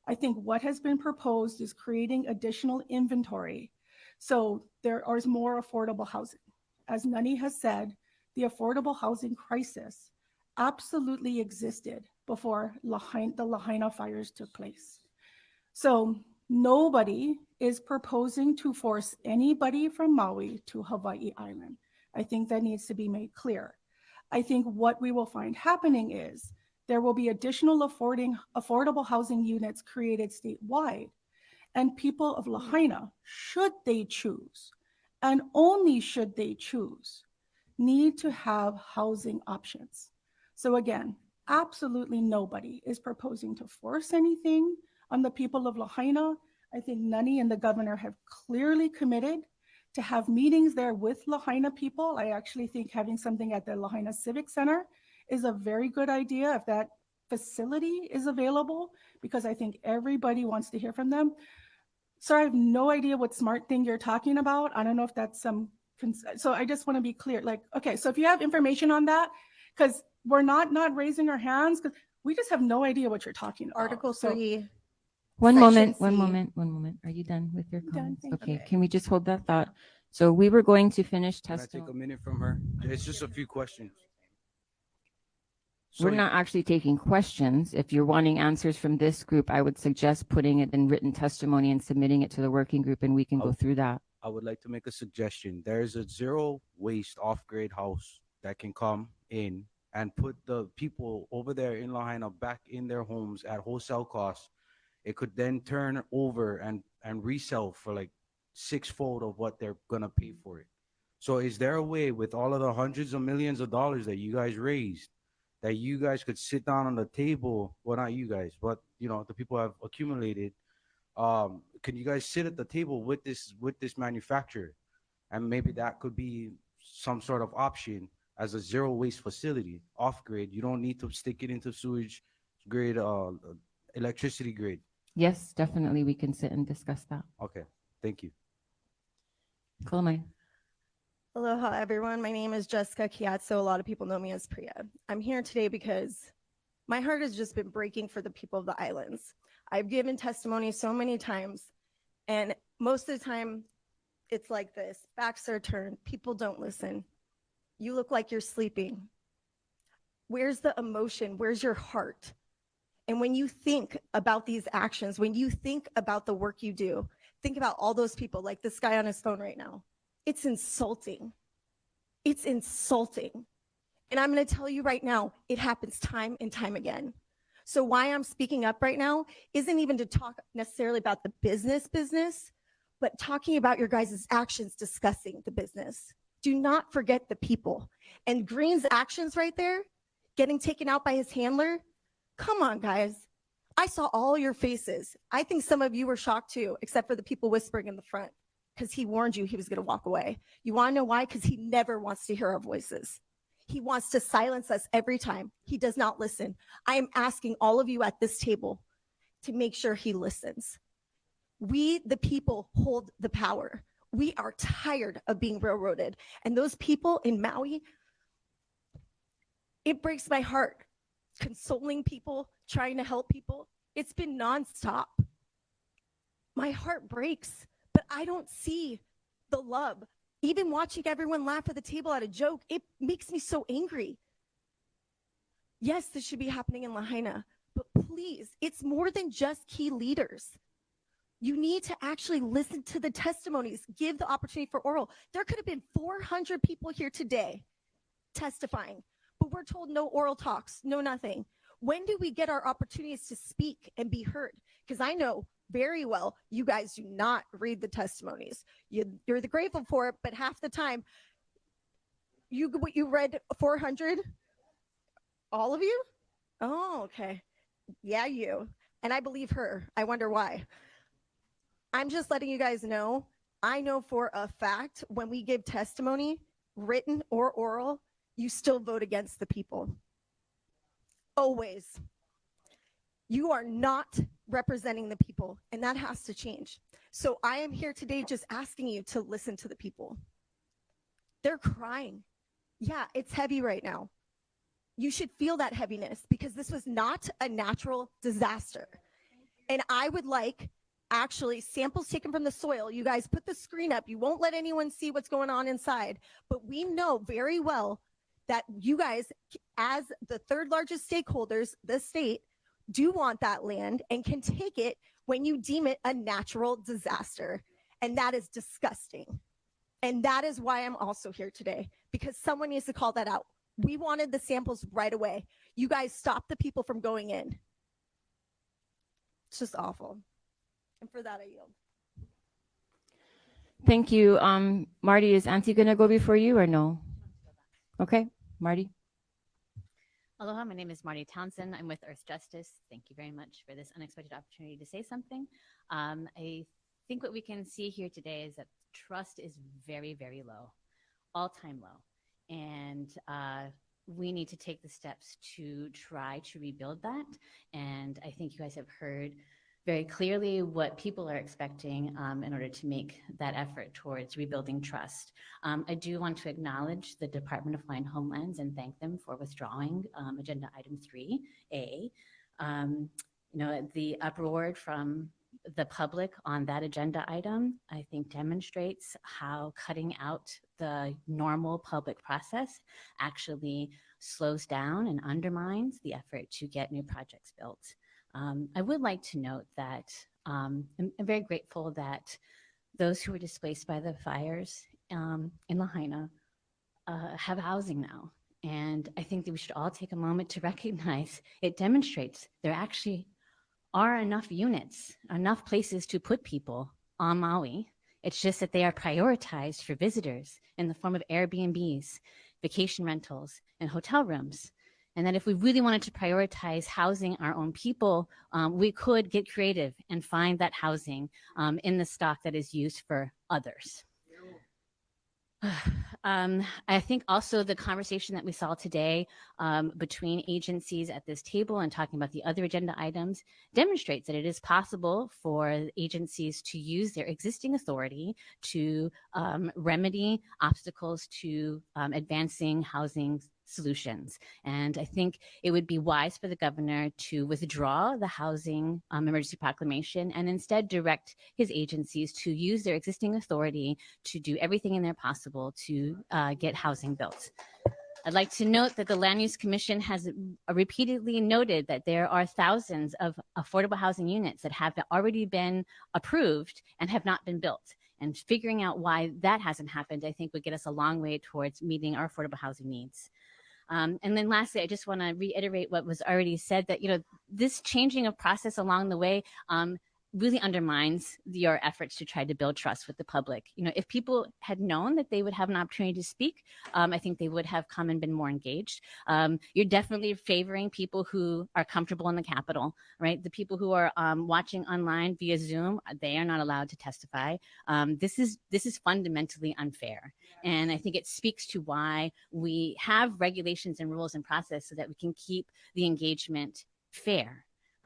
Speaker 13: I think what has been proposed is creating additional inventory so there is more affordable housing. As Nani has said, the affordable housing crisis absolutely existed before the Lahaina fires took place. So nobody is proposing to force anybody from Maui to Hawaii Island. I think that needs to be made clear. I think what we will find happening is there will be additional affordable housing units created statewide, and people of Lahaina, should they choose, and only should they choose, need to have housing options. So again, absolutely nobody is proposing to force anything on the people of Lahaina. I think Nani and the governor have clearly committed to have meetings there with Lahaina people. I actually think having something at the Lahaina Civic Center is a very good idea if that facility is available, because I think everybody wants to hear from them. So I have no idea what smart thing you're talking about. I don't know if that's so I just want to be clear, okay, so if you have information on that, because we're not raising our hands, because we just have no idea what you're talking about.
Speaker 9: Article 3.
Speaker 5: One moment.
Speaker 9: C.
Speaker 5: Are you done with your comments? Okay, can we just hold that thought? So we were going to finish
Speaker 1: Can I take a
Speaker 5: testimony.
Speaker 1: minute from her? It's just a few questions.
Speaker 5: We're not actually taking questions. If you're wanting answers from this group, I would suggest putting it in written testimony and submitting it to the working group, and we can go through that.
Speaker 1: I would like to make a suggestion. There's a zero waste off-grid house that can come in and put the people over there in Lahaina back in their homes at wholesale cost. It could then turn over and resell for like sixfold of what they're gonna pay for it. So is there a way with all of the hundreds of millions of dollars that you guys raised that you guys could sit down on the table? Well, not you guys, but you know, the people have accumulated. Can you guys sit at the table with this manufacturer, and maybe that could be some sort of option as a zero waste facility off grid? You don't need to stick it into sewage grid, electricity grid.
Speaker 5: Yes, definitely, we can sit and discuss that.
Speaker 1: Okay, thank you.
Speaker 5: Kalamai.
Speaker 14: Aloha, everyone. My name is Jessica Chiazzo. A lot of people know me as Priya. I'm here today because my heart has just been breaking for the people of the islands. I've given testimony so many times, and most of the time, it's like this. Backs are turned. People don't listen. You look like you're sleeping. Where's the emotion? Where's your heart? And when you think about these actions, when you think about the work you do, think about all those people, like this guy on his phone right now. It's insulting. It's insulting. And I'm going to tell you right now, it happens time and time again. So why I'm speaking up right now isn't even to talk necessarily about the business, but talking about your guys' actions discussing the business. Do not forget the people. And Green's actions right there, getting taken out by his handler, come on, guys. I saw all your faces. I think some of you were shocked too, except for the people whispering in the front, because he warned you he was going to walk away. You want to know why? Because he never wants to hear our voices. He wants to silence us every time. He does not listen. I am asking all of you at this table to make sure he listens. We, the people, hold the power. We are tired of being railroaded. And those people in Maui, it breaks my heart. Consoling people, trying to help people. It's been nonstop. My heart breaks, but I don't see the love. Even watching everyone laugh at the table at a joke, it makes me so angry. Yes, this should be happening in Lahaina, but please, it's more than just key leaders. You need to actually listen to the testimonies, give the opportunity for oral. There could have been 400 people here today testifying, but we're told no oral talks, no nothing. When do we get our opportunities to speak and be heard? Because I know very well you guys do not read the testimonies. You're the grateful for it, but half the time, you read 400? All of you? Oh, okay. Yeah, you. And I believe her. I wonder why. I'm just letting you guys know, I know for a fact when we give testimony, written or oral, you still vote against the people. Always. You are not representing the people, and that has to change. So I am here today just asking you to listen to the people. They're crying. Yeah, it's heavy right now. You should feel that heaviness because this was not a natural disaster. And I would like actually samples taken from the soil. You guys put the screen up. You won't let anyone see what's going on inside, but we know very well that you guys, as the third largest stakeholders, the state, do want that land and can take it when you deem it a natural disaster. And that is disgusting. And that is why I'm also here today, because someone needs to call that out. We wanted the samples right away. You guys stopped the people from going in. It's just awful. And for that, I yield.
Speaker 5: Thank you. Marty, is Auntie going to go before you or no? Okay, Marty.
Speaker 15: Aloha, my name is Marty Townsend. I'm with Earth Justice. Thank you very much for this unexpected opportunity to say something. I think what we can see here today is that trust is very, very low, all-time low. And we need to take the steps to try to rebuild that. And I think you guys have heard very clearly what people are expecting in order to make that effort towards rebuilding trust. I do want to acknowledge the Department of Hawaiian Homelands and thank them for withdrawing Agenda Item 3A. You know, the uproar from the public on that agenda item, I think demonstrates how cutting out the normal public process actually slows down and undermines the effort to get new projects built. I would like to note that I'm very grateful that those who were displaced by the fires in Lahaina have housing now. And I think that we should all take a moment to recognize it demonstrates there actually are enough units, enough places to put people on Maui. It's just that they are prioritized for visitors in the form of Airbnbs, vacation rentals, and hotel rooms. And that if we really wanted to prioritize housing our own people, we could get creative and find that housing in the stock that is used for others. I think also the conversation that we saw today between agencies at this table and talking about the other agenda items demonstrates that it is possible for agencies to use their existing authority to remedy obstacles to advancing housing solutions. And I think it would be wise for the governor to withdraw the housing emergency proclamation and instead direct his agencies to use their existing authority to do everything in their possible to get housing built. I'd like to note that the Land Use Commission has repeatedly noted that there are thousands of affordable housing units that have already been approved and have not been built. And figuring out why that hasn't happened, I think would get us a long way towards meeting our affordable housing needs. And then lastly, I just want to reiterate what was already said, that, this changing of process along the way really undermines your efforts to try to build trust with the public. If people had known that they would have an opportunity to speak, I think they would have come and been more engaged. You're definitely favoring people who are comfortable in the Capitol, right? The people who are watching online via Zoom, they are not allowed to testify. This is fundamentally unfair. And I think it speaks to why we have regulations and rules and process so that we can keep the engagement fair.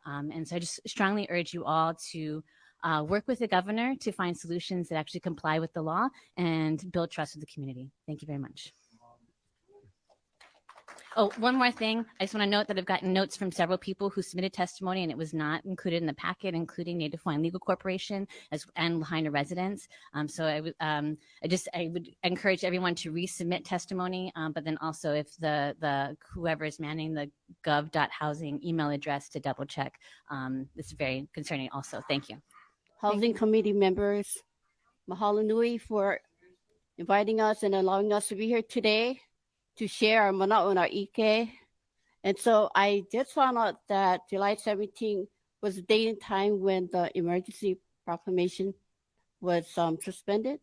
Speaker 15: And so I just strongly urge you all to work with the governor to find solutions that actually comply with the law and build trust with the community. Thank you very much. Oh, one more thing. I just want to note that I've gotten notes from several people who submitted testimony and it was not included in the packet, including Native Hawaiian Legal Corporation and Lahaina residents. So I would encourage everyone to resubmit testimony, but then also if the whoever is manning the gov.housing email address to double check. This is very concerning also. Thank you.
Speaker 16: Housing Committee members, mahalo nui for inviting us and allowing us to be here today to share our mana'o and our ike. And so I just found out that July 17 was the date and time when the emergency proclamation was suspended,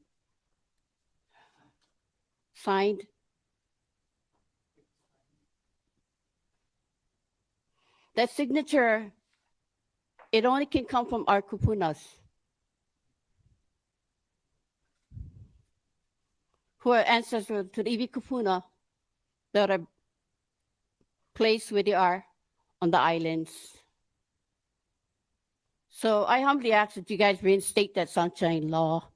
Speaker 16: signed. That signature, it only can come from our kupunas, who are ancestors to the Iwi kupuna that are placed where they are on the islands. So I humbly ask that you guys reinstate that sunshine law.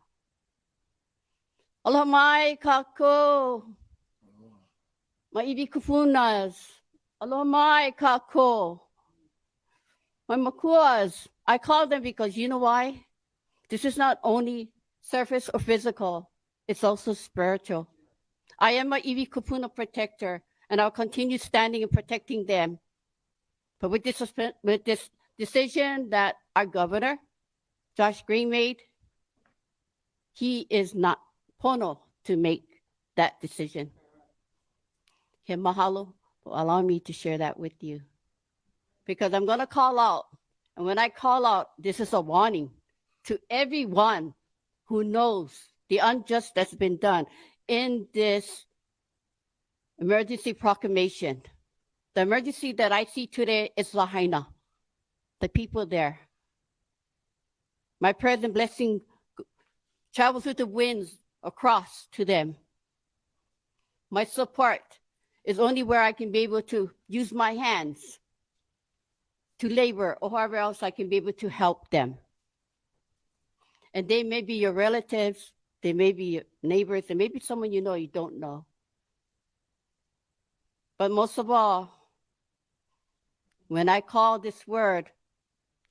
Speaker 16: Aloha mai kako, my Iwi kupunas. Aloha mai kako, my makuas. I call them because you know why? This is not only surface or physical, it's also spiritual. I am a Iwi kupuna protector, and I'll continue standing and protecting them. But with this decision that our governor, Josh Green, made, he is not pono to make that decision. He mahalo for allowing me to share that with you. Because I'm going to call out, and when I call out, this is a warning to everyone who knows the unjust that's been done in this emergency proclamation. The emergency that I see today is Lahaina, the people there. My prayers and blessing travels with the winds across to them. My support is only where I can be able to use my hands to labor or however else I can be able to help them. And they may be your relatives, they may be your neighbors, they may be someone you know you don't know. But most of all, when I call this word,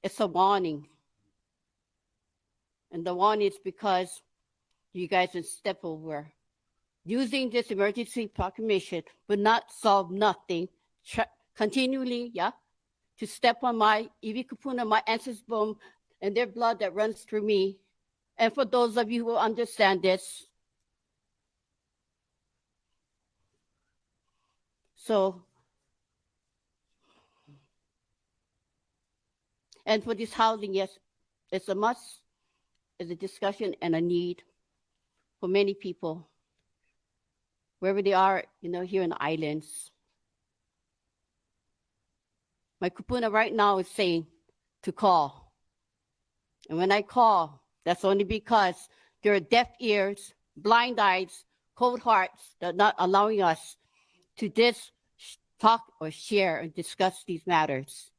Speaker 16: it's a warning. And the one is because you guys would step over. Using this emergency proclamation would not solve nothing. Continually, yeah, to step on my iwi kupuna, my ancestors' bone, and their blood that runs through me. And for those of you who understand this, so, and for this housing, yes, it's a must, it's a discussion and a need for many people, wherever they are, here in the islands. My kupuna right now is saying to call. And when I call, that's only because there are deaf ears, blind eyes, cold hearts that are not allowing us to talk or share and discuss these matters.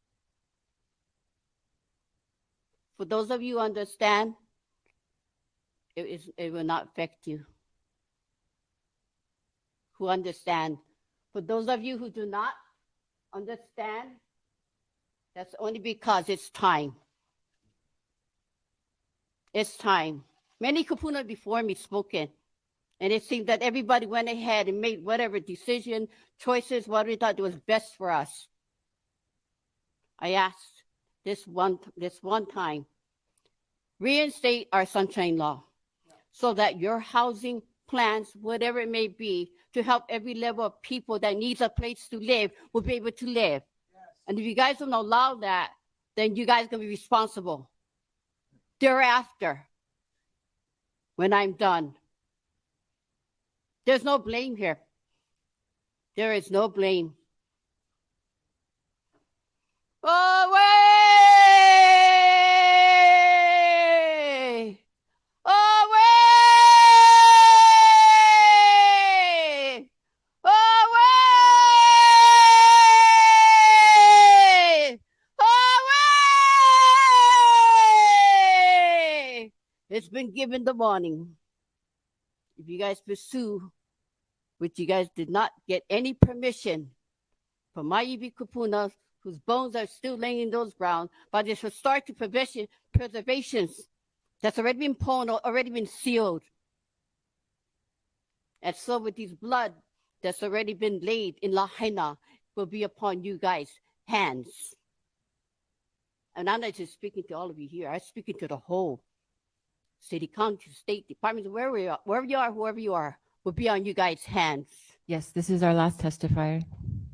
Speaker 16: For those of you who understand, it will not affect you. Who understand. For those of you who do not understand, that's only because it's time. It's time. Many kupuna before me spoken, and it seemed that everybody went ahead and made whatever decision, choices, what we thought was best for us. I asked this one time, reinstate our sunshine law so that your housing plans, whatever it may be, to help every level of people that needs a place to live will be able to live. Yes. And if you guys don't allow that, then you guys can be responsible. Thereafter, when I'm done, there's no blame here. There is no blame. Away! Away! Away! Away! It's been given the warning. If you guys pursue, which you guys did not get any permission from my iwi kupunas, whose bones are still laying in those ground, but this will start to preservations that's already been pwned, already been sealed. And so with this blood that's already been laid in Lahaina will be upon you guys' hands. And I'm not just speaking to all of you here, I'm speaking to the whole city, county, state departments, wherever you are, whoever you are, will be on you guys' hands.
Speaker 5: Yes, this is our last testifier.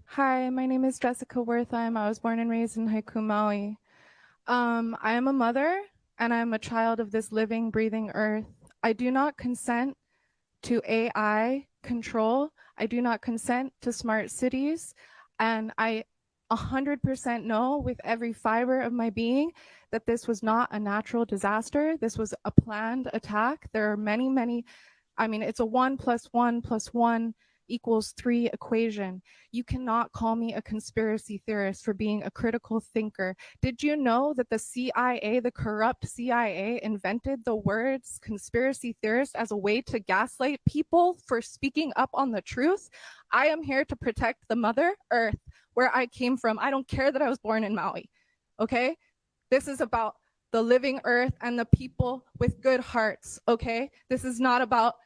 Speaker 17: Hi, my name is Jessica Wertheim. I was born and raised in Haiku, Maui. I am a mother and I am a child of this living, breathing earth. I do not consent to AI control. I do not consent to smart cities. And I 100% know with every fiber of my being that this was not a natural disaster. This was a planned attack. There are many, it's a 1 + 1 + 1 = 3 equation. You cannot call me a conspiracy theorist for being a critical thinker. Did you know that the CIA, the corrupt CIA, invented the words conspiracy theorist as a way to gaslight people for speaking up on the truth? I am here to protect the Mother Earth, where I came from. I don't care that I was born in Maui, okay? This is about the living earth and the people with good hearts, okay? This is not about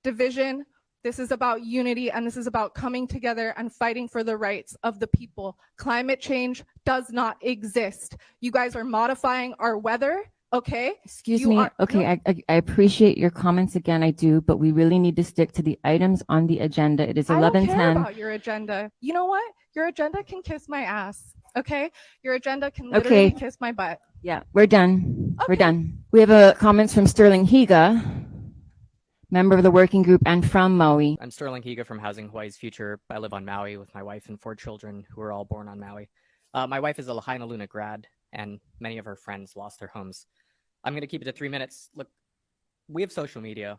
Speaker 17: division. This is about unity, and this is about coming together and fighting for the rights of the people. Climate change does not exist. You guys are modifying our weather, okay?
Speaker 5: Excuse me. Okay, I appreciate your comments again. I do, but we really need to stick to the items on the agenda. It is 11:10.
Speaker 17: I don't care about your agenda. You know what? Your agenda can kiss my ass, okay? Your agenda can literally kiss my butt.
Speaker 5: Yeah, we're done. Okay. We're done. We have comments from Sterling Higa, member of the working group and from Maui.
Speaker 18: I'm Sterling Higa from Housing Hawaii's Future. I live on Maui with my wife and 4 children who are all born on Maui. My wife is a Lahaina Luna grad, and many of her friends lost their homes. I'm going to keep it to 3 minutes. Look, we have social media.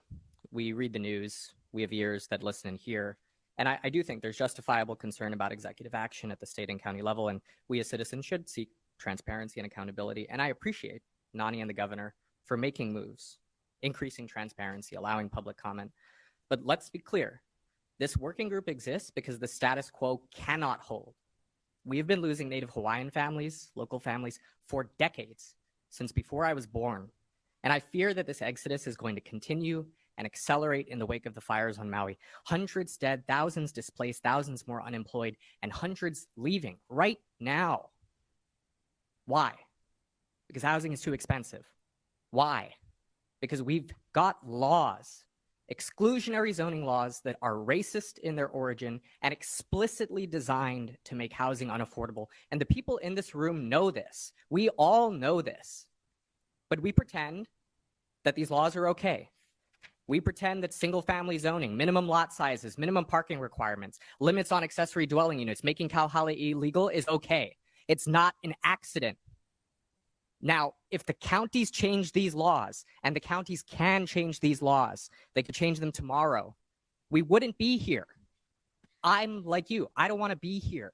Speaker 18: We read the news. We have ears that listen and hear. And I do think there's justifiable concern about executive action at the state and county level, and we as citizens should seek transparency and accountability. And I appreciate Nani and the governor for making moves, increasing transparency, allowing public comment. But let's be clear, this working group exists because the status quo cannot hold. We have been losing Native Hawaiian families, local families, for decades, since before I was born. And I fear that this exodus is going to continue and accelerate in the wake of the fires on Maui. Hundreds dead, thousands displaced, thousands more unemployed, and hundreds leaving right now. Why? Because housing is too expensive. Why? Because we've got laws, exclusionary zoning laws that are racist in their origin and explicitly designed to make housing unaffordable. And the people in this room know this. We all know this. But we pretend that these laws are okay. We pretend that single-family zoning, minimum lot sizes, minimum parking requirements, limits on accessory dwelling units, making kauhale illegal is okay. It's not an accident. Now, if the counties change these laws, and the counties can change these laws, they could change them tomorrow, we wouldn't be here. I'm like you. I don't want to be here.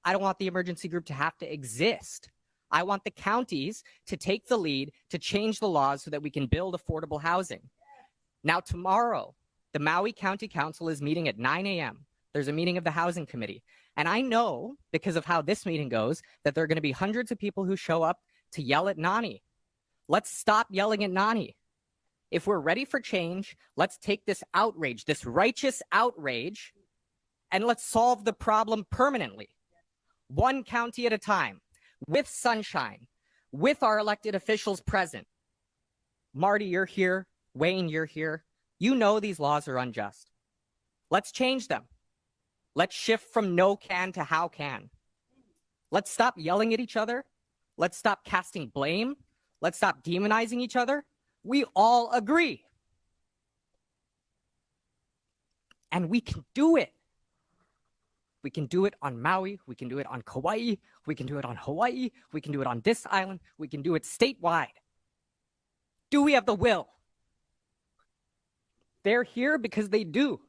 Speaker 18: I don't want the emergency group to have to exist. I want the counties to take the lead to change the laws so that we can build affordable housing. Now, tomorrow, the Maui County Council is meeting at 9 a.m. There's a meeting of the Housing Committee. And I know, because of how this meeting goes, that there are going to be hundreds of people who show up to yell at Nani. Let's stop yelling at Nani. If we're ready for change, let's take this outrage, this righteous outrage, and let's solve the problem permanently. One county at a time, with sunshine, with our elected officials present. Marty, you're here. Wayne, you're here. You know these laws are unjust. Let's change them. Let's shift from no can to how can. Let's stop yelling at each other. Let's stop casting blame. Let's stop demonizing each other. We all agree. And we can do it. We can do it on Maui. We can do it on Kauai. We can do it on Hawaii. We can do it on this island. We can do it statewide. Do we have the will? They're here because they do.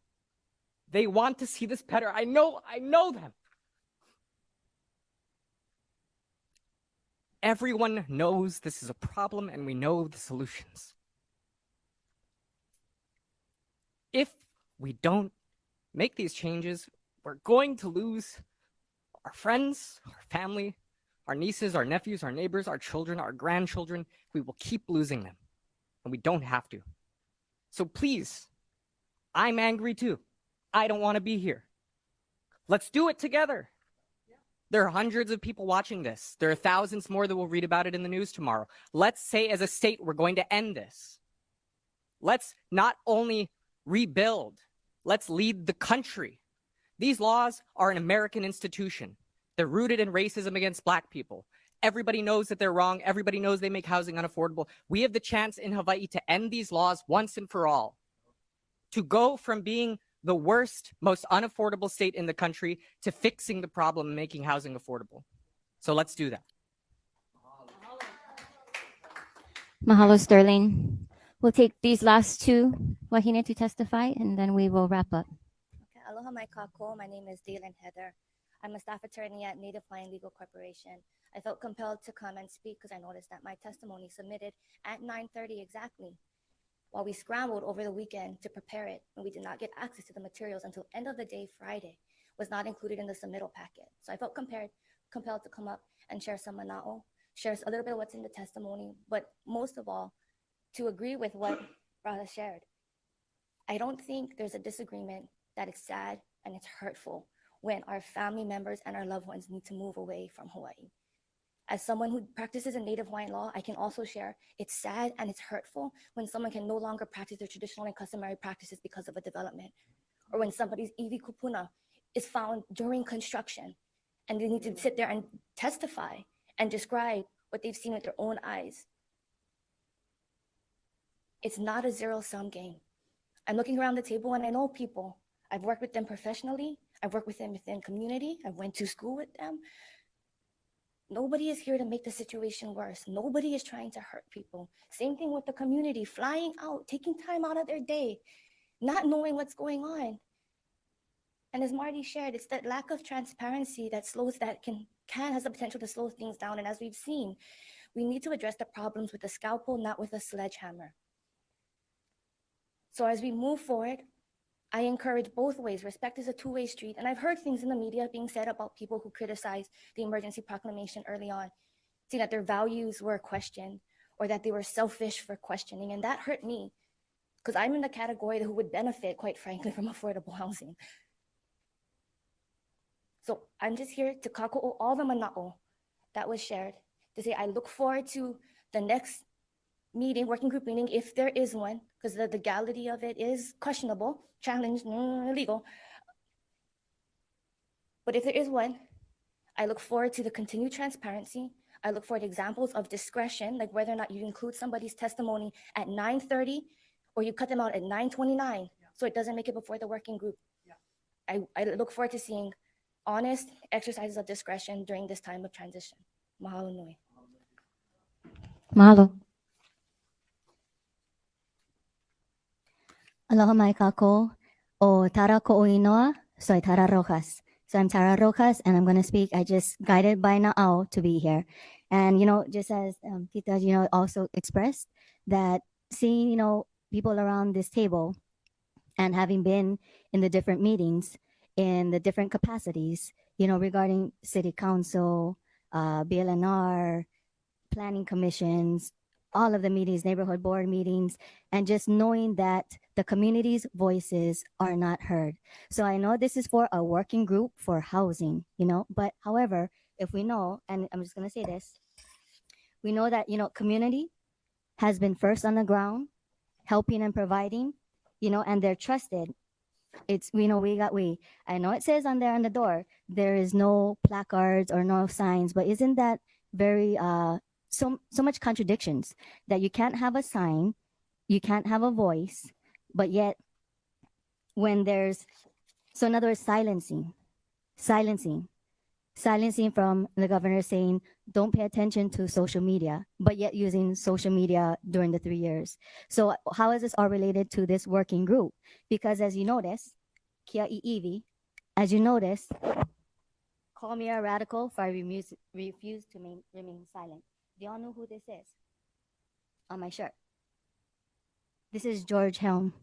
Speaker 18: They want to see this better. I know them. Everyone knows this is a problem and we know the solutions. If we don't make these changes, we're going to lose our friends, our family, our nieces, our nephews, our neighbors, our children, our grandchildren. We will keep losing them, and we don't have to. So please, I'm angry too. I don't want to be here. Let's do it together. There are hundreds of people watching this. There are thousands more that will read about it in the news tomorrow. Let's say as a state, we're going to end this. Let's not only rebuild, let's lead the country. These laws are an American institution. They're rooted in racism against Black people. Everybody knows that they're wrong. Everybody knows they make housing unaffordable. We have the chance in Hawaii to end these laws once and for all. To go from being the worst, most unaffordable state in the country to fixing the problem and making housing affordable. So let's do that.
Speaker 19: Mahalo, Sterling. We'll take these last two wahine to testify, and then we will wrap up.
Speaker 20: Okay, aloha mai kako. My name is Dalen Heather. I'm a staff attorney at Native Hawaiian Legal Corporation. I felt compelled to come and speak because I noticed that my testimony submitted at 9:30 exactly. While we scrambled over the weekend to prepare it, and we did not get access to the materials until end of the day Friday, was not included in the submittal packet. So I felt compelled to come up and share some mana'o, share a little bit of what's in the testimony, but most of all, to agree with what Brother shared. I don't think there's a disagreement that it's sad and it's hurtful when our family members and our loved ones need to move away from Hawaii. As someone who practices in Native Hawaiian law, I can also share it's sad and it's hurtful when someone can no longer practice their traditional and customary practices because of a development, or when somebody's iwi kupuna is found during construction and they need to sit there and testify and describe what they've seen with their own eyes. It's not a zero-sum game. I'm looking around the table and I know people. I've worked with them professionally. I've worked with them within community. I went to school with them. Nobody is here to make the situation worse. Nobody is trying to hurt people. Same thing with the community, flying out, taking time out of their day, not knowing what's going on. And as Marty shared, it's that lack of transparency that has the potential to slow things down. And as we've seen, we need to address the problems with a scalpel, not with a sledgehammer. So as we move forward, I encourage both ways. Respect is a two-way street. And I've heard things in the media being said about people who criticized the emergency proclamation early on, saying that their values were questioned or that they were selfish for questioning. And that hurt me because I'm in the category who would benefit, quite frankly, from affordable housing. So I'm just here to kako'o all the mana'o that was shared, to say I look forward to the next meeting, working group meeting, if there is one, because the legality of it is questionable, challenged, illegal. But if there is one, I look forward to the continued transparency. I look forward to examples of discretion, like whether or not you include somebody's testimony at 9:30 or you cut them out at 9:29, so it doesn't make it before the working group. I look forward to seeing honest exercises of discretion during this time of transition. Mahalo nui.
Speaker 19: Mahalo. Aloha mai kako o Tara Ko'oinoa, soy Tara Rojas. So I'm Tara Rojas, and I'm going to speak. I just guided by Na'au to be here. And, just as Tita, also expressed that seeing, people around this table and having been in the different meetings in the different capacities, regarding city council, BLNR, planning commissions, all of the meetings, neighborhood board meetings, and just knowing that the community's voices are not heard. So I know this is for a working group for housing, but however, if we know, and I'm just going to say this, we know that, community has been first on the ground, helping and providing, and they're trusted. It's, I know it says on there on the door, there is no placards or no signs, but isn't that very, so much contradictions that you can't have a sign, you can't have a voice, but yet when there's, so in other words, silencing from the governor saying, don't pay attention to social media, but yet using social media during the 3 years. So how is this all related to this working group? Because as you notice, Kia Iivi, as you notice, call me a radical for I refuse to remain silent. Do y'all know who this is? On my shirt. This is George Helm.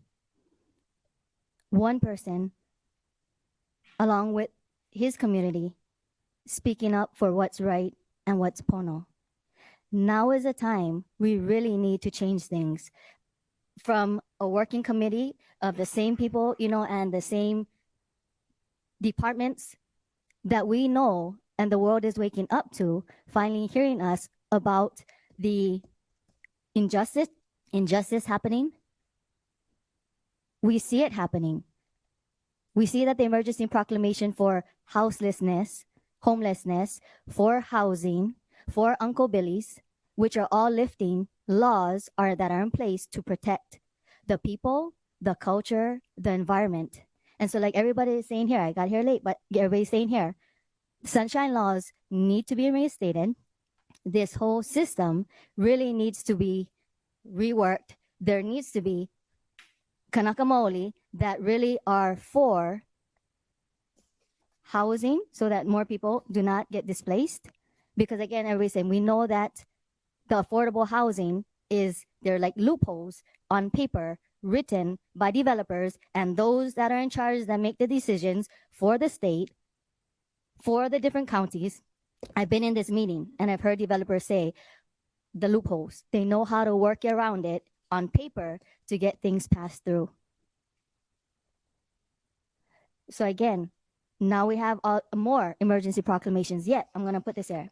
Speaker 19: One person, along with his community, speaking up for what's right and what's pono. Now is a time we really need to change things from a working committee of the same people, and the same departments that we know and the world is waking up to, finally hearing us about the injustice happening. We see it happening. We see that the emergency proclamation for houselessness, homelessness, for housing, for Uncle Billy's, which are all lifting laws that are in place to protect the people, the culture, the environment. And so like everybody is saying here, I got here late, but everybody's saying here, sunshine laws need to be reinstated. This whole system really needs to be reworked. There needs to be kanaka maoli that really are for housing so that more people do not get displaced. Because again, everybody's saying we know that the affordable housing they're like loopholes on paper written by developers and those that are in charge that make the decisions for the state, for the different counties. I've been in this meeting and I've heard developers say the loopholes. They know how to work around it on paper to get things passed through. So again, now we have more emergency proclamations. Yet, I'm going to put this here.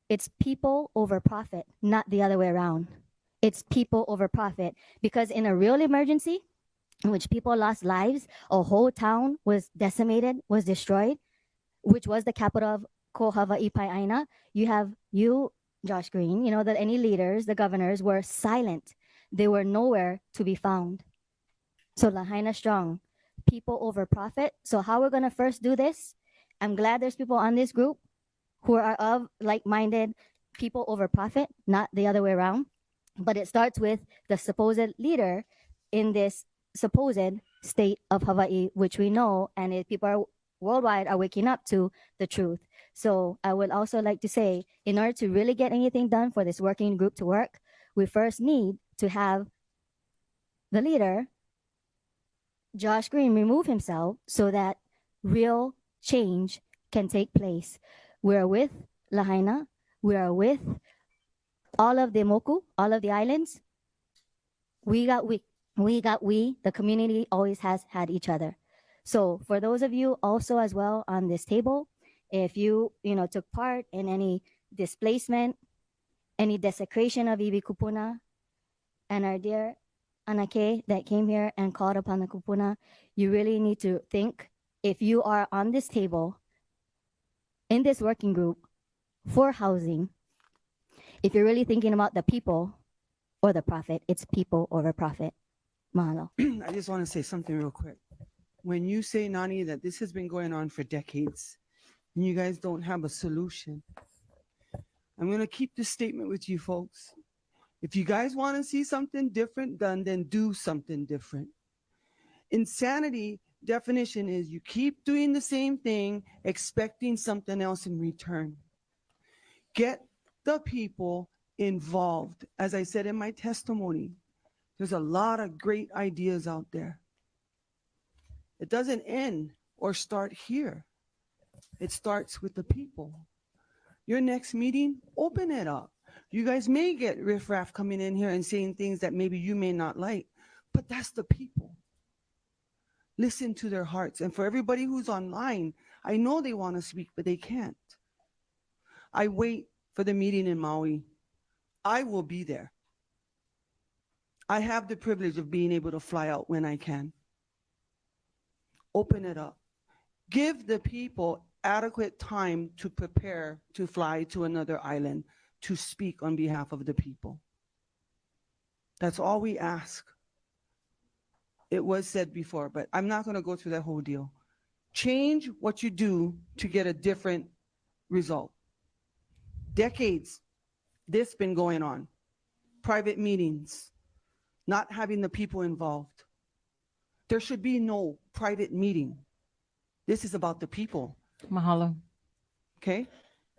Speaker 19: It's people over profit, not the other way around. It's people over profit. Because in a real emergency, in which people lost lives, a whole town was decimated, was destroyed, which was the capital of Ko Hawaii Pai'aina. You, Josh Green, that any leaders, the governors, were silent. They were nowhere to be found. So Lahaina strong, people over profit. So how we're going to first do this, I'm glad there's people on this group who are of like-minded people over profit, not the other way around. But it starts with the supposed leader in this supposed state of Hawaii, which we know, and people worldwide are waking up to the truth. So I would also like to say, in order to really get anything done for this working group to work, we first need to have the leader, Josh Green, remove himself so that real change can take place. We are with Lahaina. We are with all of the moku, all of the islands, the community always has had each other. So for those of you also as well on this table, if you took part in any displacement, any desecration of Ibi Kupuna, and our dear Anake that came here and called upon the Kupuna, you really need to think, if you are on this table in this working group for housing, if you're really thinking about the people or the profit, it's people over profit. Mahalo.
Speaker 2: I just want to say something real quick. When you say, Nani, that this has been going on for decades and you guys don't have a solution, I'm going to keep this statement with you folks. If you guys want to see something different done, then do something different. Insanity definition is you keep doing the same thing, expecting something else in return. Get the people involved. As I said in my testimony, there's a lot of great ideas out there. It doesn't end or start here. It starts with the people. Your next meeting, open it up. You guys may get riffraff coming in here and saying things that maybe you may not like, but that's the people. Listen to their hearts. And for everybody who's online, I know they want to speak, but they can't. I wait for the meeting in Maui. I will be there. I have the privilege of being able to fly out when I can. Open it up. Give the people adequate time to prepare to fly to another island to speak on behalf of the people. That's all we ask. It was said before, but I'm not going to go through that whole deal. Change what you do to get a different result. Decades, this been going on. Private meetings, not having the people involved. There should be no private meeting. This is about the people.
Speaker 5: Mahalo.
Speaker 2: Okay?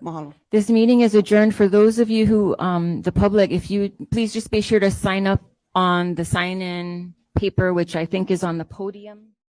Speaker 2: Mahalo.
Speaker 5: This meeting is adjourned. For those of you who, the public, if you please just be sure to sign up on the sign-in paper, which I think is on the podium.